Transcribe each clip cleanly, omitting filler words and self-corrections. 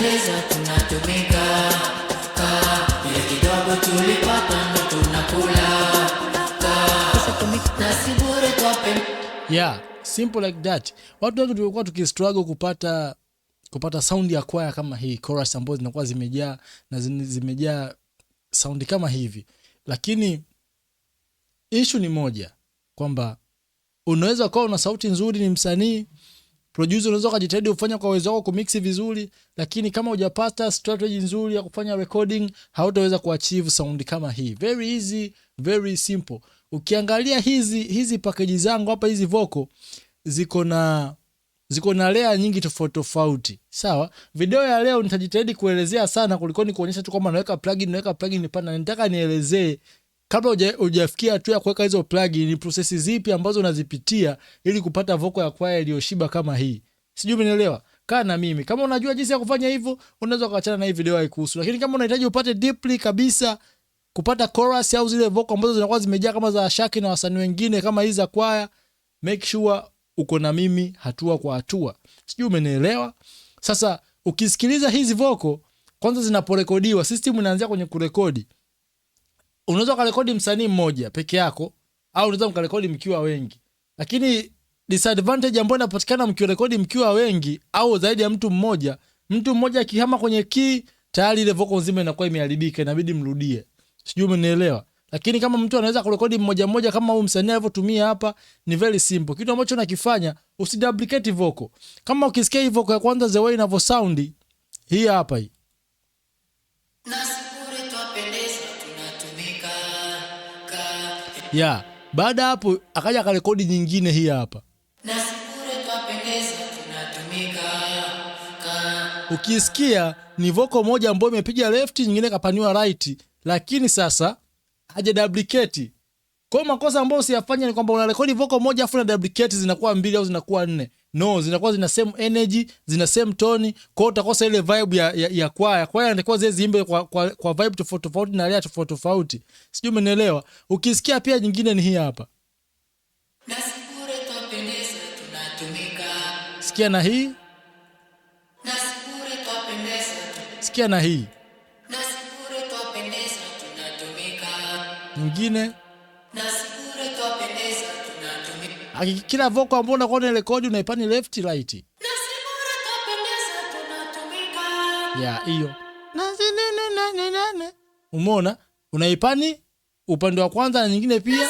twapendeza tunatumika ile kidogo tulipata ndo tunakula na si bure twapendeza. Yeah, simple like that. Watu wengi tulikuwa tukistruggle kupata sound ya kwaya kama hii, chorus ambazo zinakuwa zimejaa na zimejaa sound kama hivi. Lakini issue ni moja, kwamba unaweza kuwa una sauti nzuri, ni msanii, producer, unaweza kujitahidi kufanya kwa uwezo wako kumix vizuri, lakini kama hujapata strategy nzuri ya kufanya recording, hautaweza kuachieve sound kama hii. Very easy, very simple. Ukiangalia hizi package zangu hapa, hizi vocal ziko na layer nyingi tofauti tofauti. Sawa? Video ya leo nitajitahidi kuelezea sana kuliko ni kuonyesha tu kwamba naweka plugin pana. Nataka nielezee kabla hujafikia hatua ya kuweka hizo plugin, ni process zipi ambazo unazipitia ili kupata vocal ya kwaya iliyoshiba kama hii. Sijui umenielewa? Kaa na mimi. Kama unajua jinsi ya kufanya hivyo, unaweza kuachana na hii video haikuhusu. Lakini kama unahitaji upate deeply kabisa kupata chorus au zile vocal ambazo zinakuwa zimejaa kama za Shaki na wasanii wengine kama hizi za kwaya, make sure uko na mimi hatua kwa hatua. Sijui umenielewa? Sasa ukisikiliza hizi vocal, kwanza zinaporekodiwa, system inaanzia kwenye kurekodi. Unaweza kurekodi msanii mmoja peke yako au unaweza mkarekodi mkiwa wengi. Lakini disadvantage ambayo inapatikana mkirekodi mkiwa wengi au zaidi ya mtu mmoja akihama kwenye key, tayari ile vocal nzima inakuwa imeharibika, inabidi mrudie. Sijui umenielewa? Lakini kama mtu anaweza kurekodi mmoja kama huyu msanii alivyotumia hapa, ni very simple. Kitu ambacho unakifanya, usiduplicate vocal. Kama ukisikia hii vocal ya kwanza the way inavyo sound, hii hapa hii. Yeah, baada hapo akaja akarekodi nyingine hii hapa. Ukisikia ni vocal moja ambayo imepiga left, nyingine kapaniwa right, lakini sasa haja duplicate. Kwa makosa ambayo usiyafanya ni kwamba unarekodi vocal moja afu na duplicate zinakuwa 2 au zinakuwa 4. No, zinakuwa zina same energy, zina same tone. Kwa hiyo utakosa ile vibe ya kwaya. Kwaya inatakiwa zile ziimbe kwa vibe tofauti tofauti na layer tofauti tofauti. Sijui umenielewa? Ukisikia pia nyingine ni hii hapa. Sikia na hii. Sikia na hii. Nyingine. Kila vocal ambayo unakuwa na rekodi unaipani left right. Ya hiyo. Umeona? Unaipani upande wa kwanza na nyingine pia.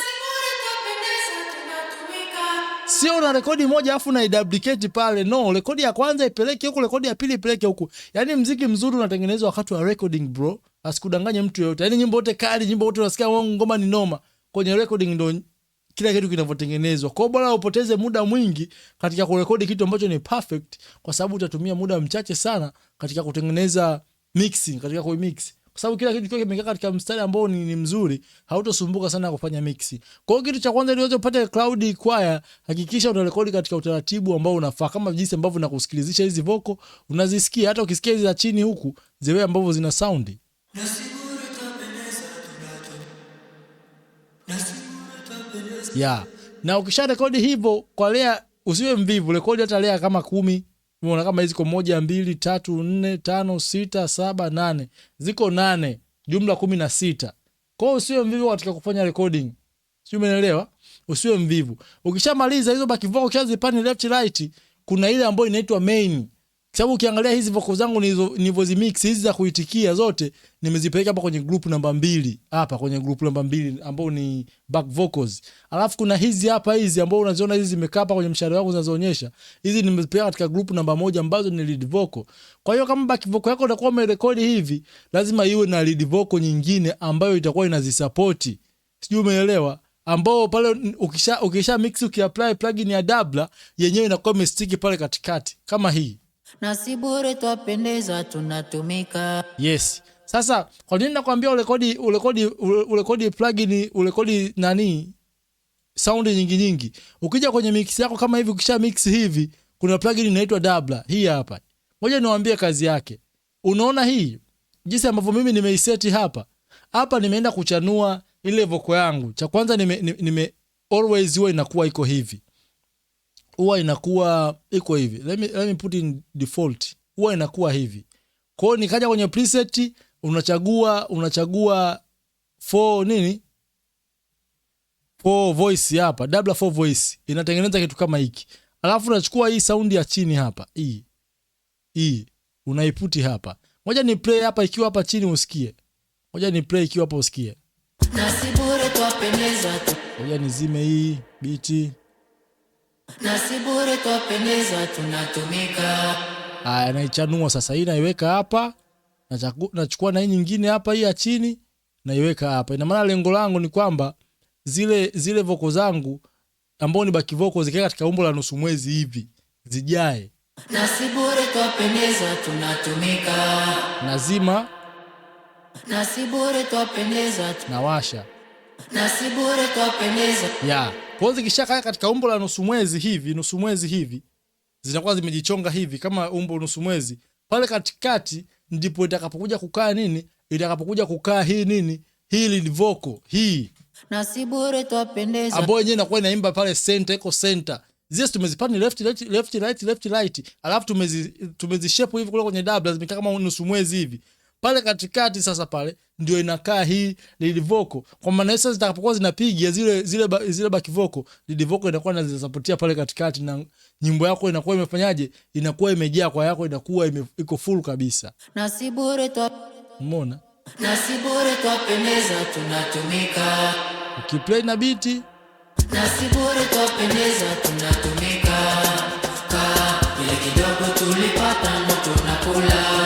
Sio una rekodi moja afu na duplicate pale. No, rekodi ya kwanza ipeleke huko, rekodi ya pili ipeleke huko. Yaani muziki mzuri unatengenezwa wakati wa recording bro. Asikudanganye mtu yote. Yaani nyimbo zote kali, nyimbo zote unasikia ngoma ni noma. Kwenye recording ndo kila kitu kinavyotengenezwa. Kwa hiyo bora upoteze muda mwingi katika kurekodi kitu ambacho ni perfect, kwa sababu utatumia muda mchache sana katika kutengeneza mixing, katika kuimix. Kwa sababu kila kitu kimekaa katika mstari ambao ni mzuri, hautosumbuka sana kufanya mixing. Kwa hiyo kitu cha kwanza ili uweze kupata cloud choir, hakikisha unarekodi katika utaratibu ambao unafaa, kama jinsi ambavyo nakusikilizisha hizi vocal, unazisikia hata ukisikia hizi za chini huku, zewe ambavyo zina sound. Yeah. Na ukisha rekodi hivyo kwa layer, usiwe mvivu, rekodi hata layer kama 10. Unaona kama hizi ziko 1 2 3 4 5 6 7 8. Ziko 8, jumla 16. Kwa hiyo usiwe mvivu katika kufanya recording. Sio, umeelewa? Usiwe mvivu. Ukishamaliza hizo back vocal ukishazipani left right, kuna ile ambayo inaitwa main. Sababu ukiangalia hizi vocal zangu nilivozimix hizi za kuitikia zote nimezipeleka hapa kwenye group namba 2. Hapa kwenye group namba 2 ambao ni back vocals. Alafu kuna hizi hapa, hizi ambao unaziona hizi zimekaa hapa kwenye mshale wangu zinazoonyesha. Hizi nimezipeleka katika group namba 1 ambazo ni lead vocal. Kwa hiyo kama back vocal yako utakuwa umerekodi hivi, lazima iwe na lead vocal nyingine ambayo itakuwa inazisupport. Sijui umeelewa? Ambao pale ukisha mix ukiapply plugin ya Dabla, yenyewe inakuwa imestick pale katikati kama hii. Na si bure twapendeza tunatumika. Yes. Sasa kwa nini nakwambia urekodi plugin, urekodi nani sound nyingi. Ukija kwenye mix yako kama hivi, ukisha mix hivi, kuna plugin inaitwa Dabla. Hii hapa. Ngoja niwaambie kazi yake. Unaona hii? Jinsi ambavyo mimi nimeiseti hapa. Hapa nimeenda kuchanua ile vocal yangu. Cha kwanza nime always huwa inakuwa iko hivi. Huwa inakuwa iko hivi. Let me put in default. Huwa inakuwa hivi. Kwa hiyo nikaja kwenye preset, unachagua for voice hapa, double for voice. Inatengeneza kitu kama hiki. Alafu unachukua hii sound ya chini hapa. Hii unaiputi hapa. Ngoja ni play hapa ikiwa hapa chini usikie. Ngoja Nasibure twapendeza tu. Ngoja nizime hii biti. Nasibure twapendeza tunatumika. Haya, naichanua sasa. Hii naiweka hapa. Nachukua na hii nyingine hapa, hii ya chini naiweka hapa. Ina maana lengo langu ni kwamba zile voko zangu ambao ni back vocals zikae katika umbo la nusu mwezi hivi zijae. Nasibure twapendeza tunatumika. Nazima. Nasibure twapendeza nawasha. Nasibure twapendeza. Ya. Kwa hiyo zikishakaa katika umbo la nusu mwezi hivi zinakuwa zimejichonga hivi kama umbo nusu mwezi. Pale katikati ndipo itakapokuja kukaa hii lead vocal hii. Nasibure twapendeza. Ambayo yenyewe inakuwa inaimba pale center, iko center. Zile tumezipani left right. Alafu tumezishape hivi kule kwenye double zimekaa kama nusu mwezi hivi. Pale katikati sasa pale ndio inakaa hii lead vocal. Kwa maana sasa zitakapokuwa zinapiga zile back vocal, lead vocal inakuwa inazisapotia pale katikati na nyimbo yako inakuwa imefanyaje? Inakuwa imejaa kwa yako, inakuwa iko full kabisa. Nasibure umeona? Nasibure twapendeza tunatumika. Ukiplay na biti. Nasibure twapendeza tunatumika. Ile kidogo tulipata ndo tunakula.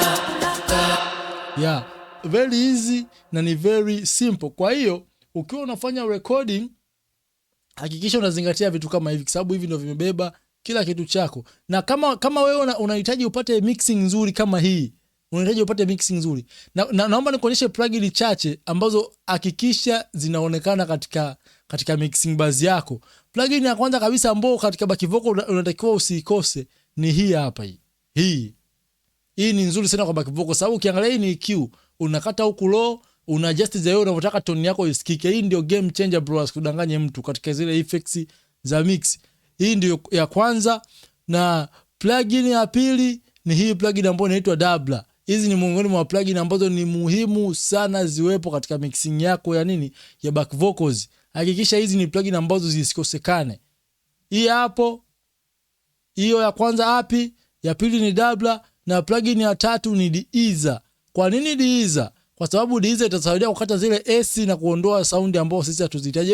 Yeah, very easy na ni very simple. Kwa hiyo ukiwa unafanya recording hakikisha unazingatia vitu kama hivi, kwa sababu hivi ndio vimebeba kila kitu chako. Na kama wewe unahitaji upate mixing nzuri kama hii, naomba nikuonyeshe plugin chache ambazo hakikisha zinaonekana katika mixing buzz yako. Plugin ya kwanza kabisa ambayo katika back vocal unatakiwa usikose ni hii hapa hii. Hii ni nzuri sana kwa back vocal, sababu ukiangalia hii ni EQ, unakata huku low, una adjust za wewe unataka tone yako isikike. Hii ndio game changer bro, asikudanganye mtu katika zile effects za mix. Hii ndio ya kwanza. Na plugin ya pili ni hii plugin ambayo inaitwa Doubler. Hizi ni miongoni mwa plugin ambazo ni muhimu sana ziwepo katika mixing yako ya back vocals. Hakikisha hizi ni plugin ambazo zisikosekane. Hii hapo, hiyo ya kwanza hapi, ya pili ni Doubler, na plugin ya tatu ni De-easer. Kwa nini De-easer? Kwa sababu De-easer itasaidia kukata zile S na kuondoa sound ambazo sisi hatuzihitaji.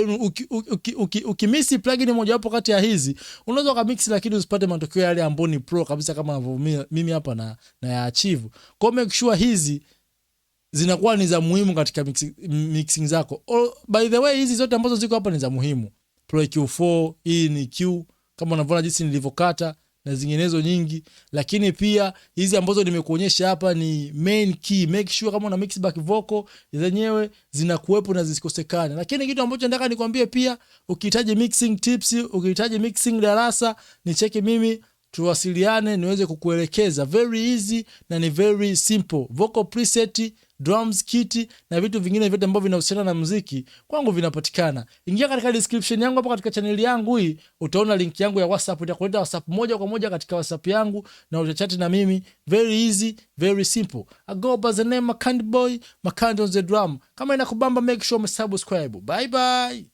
Ukimisi plugin moja wapo kati ya hizi, unaweza ukamix lakini usipate matokeo yale ambayo ni pro kabisa kama mimi hapa na ya achieve. Kwa make sure hizi zinakuwa ni za muhimu katika mixing zako. By the way, hizi zote ambazo ziko hapa ni za muhimu. Pro EQ4, hii ni Q kama unavyoona jinsi nilivyokata na zinginezo nyingi, lakini pia hizi ambazo nimekuonyesha hapa ni main key. Make sure kama una mix back vocal zenyewe zinakuwepo na zisikosekane. Lakini kitu ambacho nataka nikwambie pia, ukihitaji mixing tips, ukihitaji mixing darasa, nicheki mimi, tuwasiliane niweze kukuelekeza. Very easy na ni very simple. Vocal preset, drums kit na vitu vingine vyote ambavyo vinahusiana na muziki kwangu vinapatikana. Ingia katika description yangu hapo katika channel yangu hii, utaona link yangu ya WhatsApp, itakuleta WhatsApp moja kwa moja katika WhatsApp yangu na utachat na mimi. Very easy, very simple. I go by the name Makandi Boy, Makandi on the drum. Kama inakubamba make sure umesubscribe. Bye bye.